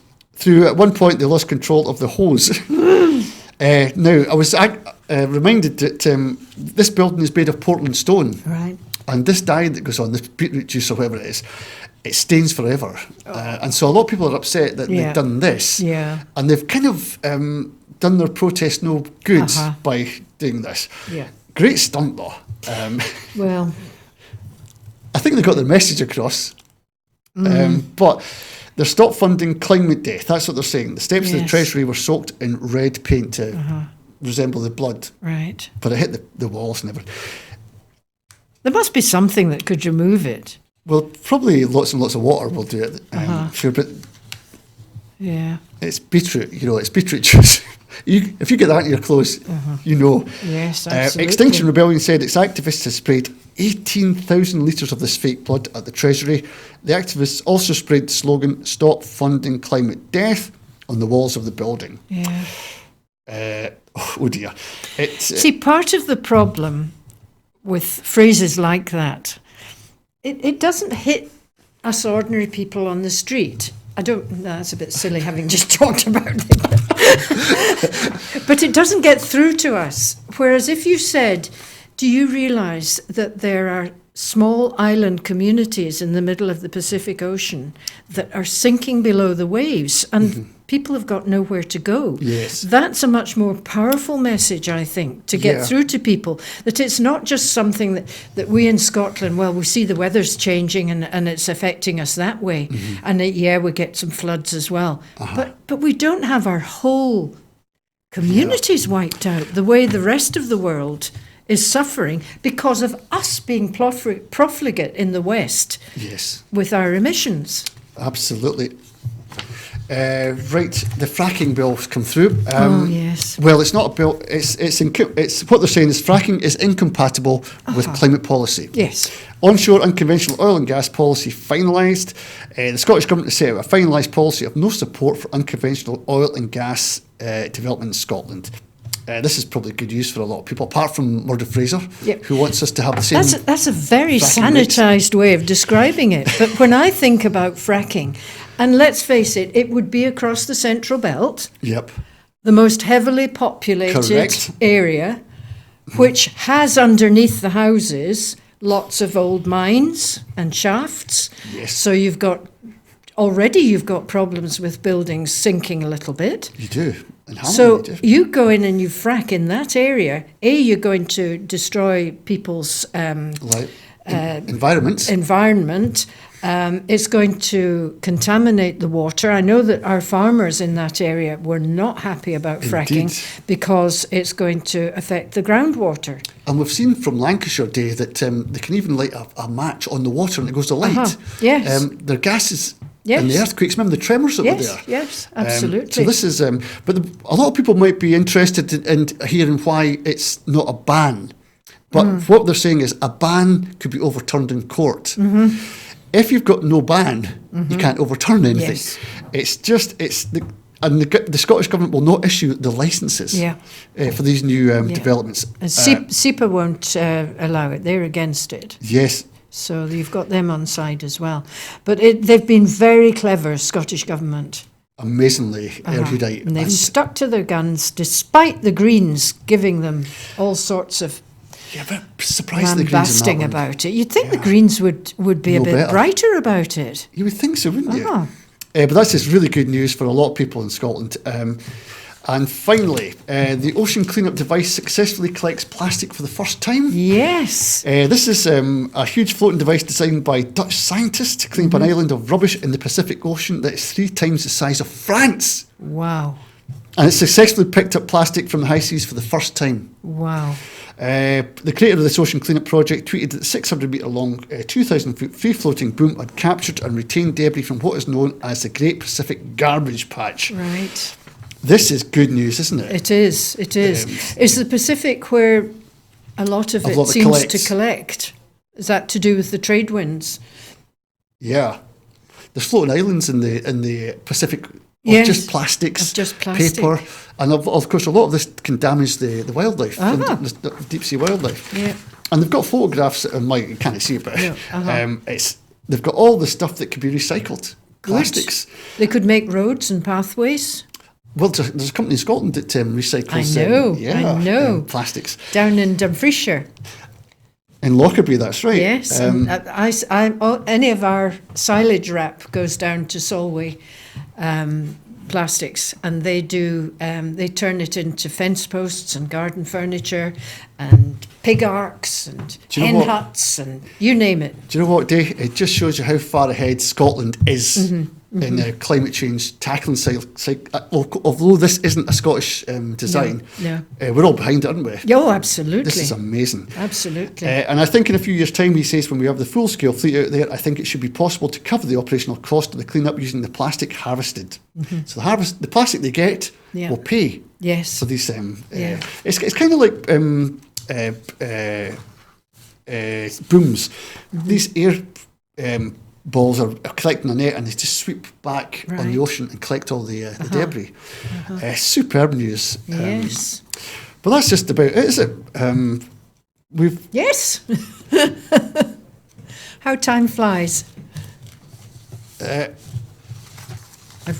At one point, they lost control of the hose. Now, I was reminded that this building is made of Portland stone. Right. And this dye that goes on, this beetroot juice or whatever it is, it stains forever. And so a lot of people are upset that they've done this. Yeah. And they've kind of done their protest no good by doing this. Yeah. Great stunt, though. Well, I think they got their message across. But they're stop funding climate death. That's what they're saying. The steps of the Treasury were soaked in red paint to resemble the blood. Right. But it hit the walls and everything. There must be something that could remove it. Well, probably lots and lots of water will do it. Sure, but it's beetroot. It's beetroot juice. If you get that in your clothes, you know. Yes, absolutely. Extinction Rebellion said its activists have sprayed 18,000 litres of this fake blood at the Treasury. The activists also sprayed the slogan, Stop Funding Climate Death, on the walls of the building. Yeah. Oh dear. See, part of the problem with phrases like that, it doesn't hit us ordinary people on the street. That's a bit silly having just talked about it. But it doesn't get through to us. Whereas if you said, do you realise that there are small island communities in the middle of the Pacific Ocean that are sinking below the waves? And people have got nowhere to go. Yes. That's a much more powerful message, I think, to get through to people, that it's not just something that we in Scotland, well, we see the weather's changing and it's affecting us that way. And we get some floods as well. But we don't have our whole communities wiped out the way the rest of the world is suffering because of us being profligate in the West with our emissions. Absolutely. Right, the fracking bill's come through. Yes. Well, it's not a bill. It's what they're saying is fracking is incompatible with climate policy. Yes. Onshore unconventional oil and gas policy finalised. The Scottish Government has set out a finalised policy of no support for unconventional oil and gas development in Scotland. This is probably good news for a lot of people, apart from Murdo Fraser, who wants us to have the same. That's a very sanitised way of describing it. But when I think about fracking, and let's face it, it would be across the Central Belt, the most heavily populated area, which has underneath the houses lots of old mines and shafts. Yes. So you've got problems with buildings sinking a little bit. You do. So you go in and you frack in that area. You're going to destroy people's environment. It's going to contaminate the water. I know that our farmers in that area were not happy about fracking because it's going to affect the groundwater. And we've seen from Lancashire Day that they can even light a match on the water and it goes to light. Yes. Their gases and the earthquakes, remember the tremors that were there? Yes, absolutely. So this is, but a lot of people might be interested in hearing why it's not a ban. But what they're saying is a ban could be overturned in court. If you've got no ban, you can't overturn anything. Yes. The Scottish Government will not issue the licences for these new developments. And SEPA won't allow it. They're against it. Yes. So you've got them on side as well. But they've been very clever, Scottish Government. Amazingly erudite. And they've stuck to their guns, despite the Greens giving them all sorts of but surprised the Greens lambasting about it. You'd think the Greens would be a bit brighter about it. You would think so, wouldn't you? But that's just really good news for a lot of people in Scotland. And finally, the ocean cleanup device successfully collects plastic for the first time. Yes. This is a huge floating device designed by Dutch scientists to clean up an island of rubbish in the Pacific Ocean that is 3 times the size of France. Wow. And it successfully picked up plastic from the high seas for the first time. Wow. The creator of this ocean cleanup project tweeted that the 600-metre long, 2,000-foot free-floating boom had captured and retained debris from what is known as the Great Pacific Garbage Patch. Right. This is good news, isn't it? It is. It's the Pacific where a lot of it seems to collect. Is that to do with the trade winds? Yeah. There's floating islands in the Pacific of just plastics, paper, and of course a lot of this can damage the wildlife, the deep sea wildlife. Yeah. And they've got photographs that you can't see it, but they've got all the stuff that could be recycled. Plastics. They could make roads and pathways. Well, there's a company in Scotland that recycles. I know. Plastics down in Dumfriesshire. In Lockerbie, that's right. Yes, any of our silage wrap goes down to Solway Plastics, and they do. They turn it into fence posts and garden furniture, and pig arks and hen huts, and you name it. Do you know what, Day? It just shows you how far ahead Scotland is in climate change tackling. Although this isn't a Scottish design, we're all behind it, aren't we? Oh, absolutely. This is amazing. Absolutely. And I think in a few years' time, he says, when we have the full-scale fleet out there, I think it should be possible to cover the operational cost of the clean-up using the plastic harvested. So the plastic they get will pay for these. It's kind of like booms. These air balls are collecting a net and they just sweep back on the ocean and collect all the debris. Superb news. Yes. But that's just about it, is it? Yes. How time flies. Have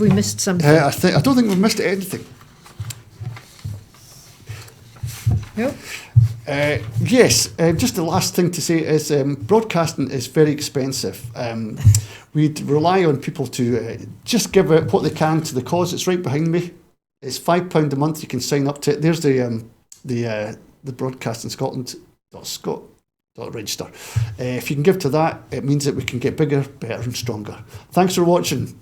we missed something? I don't think we've missed anything. Nope. Yes, just the last thing to say is broadcasting is very expensive. We rely on people to just give out what they can to the cause. It's right behind me. It's £5 a month. You can sign up to it. There's the Broadcasting Scotland.register. If you can give to that, it means that we can get bigger, better and stronger. Thanks for watching.